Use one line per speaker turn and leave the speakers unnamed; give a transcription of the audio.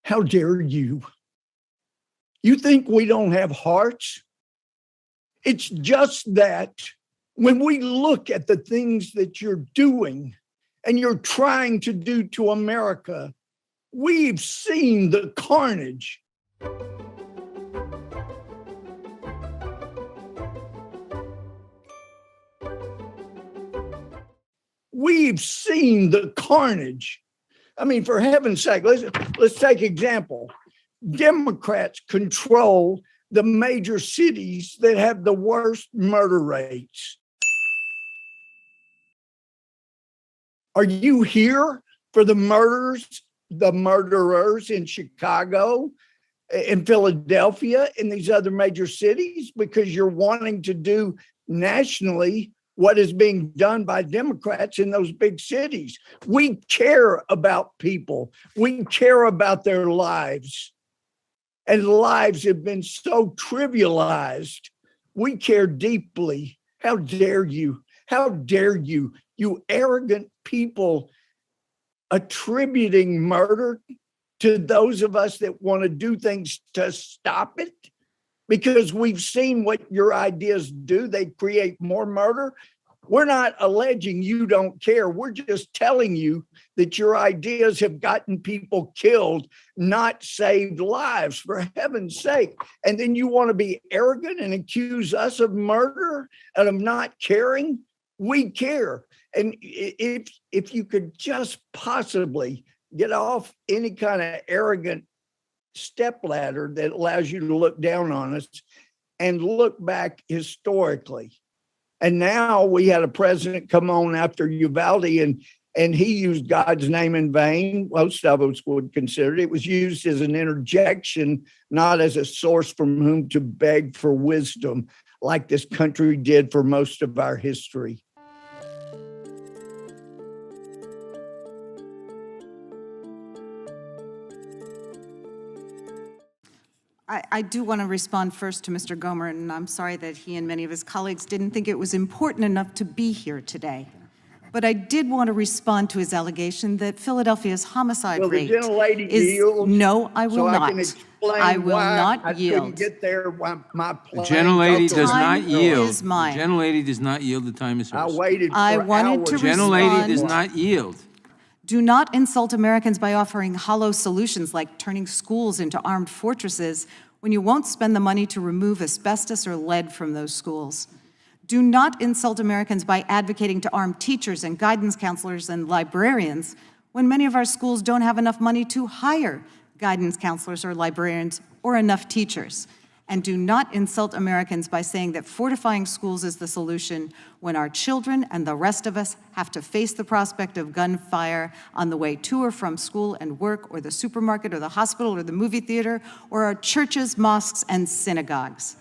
How dare you? You think we don't have hearts? It's just that when we look at the things that you're doing and you're trying to do to America, we've seen the carnage. We've seen the carnage. I mean, for heaven's sake, let's take example. Democrats control the major cities that have the worst murder rates. Are you here for the murderers in Chicago, in Philadelphia, in these other major cities, because you're wanting to do nationally what is being done by Democrats in those big cities? We care about people. We care about their lives. And lives have been so trivialized. We care deeply. How dare you? How dare you, you arrogant people, attributing murder to those of us that want to do things to stop it? Because we've seen what your ideas do. They create more murder. We're not alleging you don't care. We're just telling you that your ideas have gotten people killed, not saved lives, for heaven's sake. And then you want to be arrogant and accuse us of murder and of not caring? We care. And if you could just possibly get off any kind of arrogant stepladder that allows you to look down on us and look back historically. And now we had a president come on after Uvalde, and he used God's name in vain. Most of us would consider it. It was used as an interjection, not as a source from whom to beg for wisdom, like this country did for most of our history.
I do want to respond first to Mr. Gohmert, and I'm sorry that he and many of his colleagues didn't think it was important enough to be here today. But I did want to respond to his allegation that Philadelphia's homicide rate is... No, I will not. I will not yield.
I couldn't get there. My
The gentlelady does not yield.
Is mine.
The gentlelady does not yield. The time is hers.
I waited for
I wanted
hours.
to
The gentlelady
respond.
does not yield.
Do not insult Americans by offering hollow solutions like turning schools into armed fortresses when you won't spend the money to remove asbestos or lead from those schools. Do not insult Americans by advocating to arm teachers and guidance counselors and librarians when many of our schools don't have enough money to hire guidance counselors or librarians or enough teachers. And do not insult Americans by saying that fortifying schools is the solution when our children and the rest of us have to face the prospect of gunfire on the way to or from school and work, or the supermarket or the hospital or the movie theater, or our churches, mosques, and synagogues.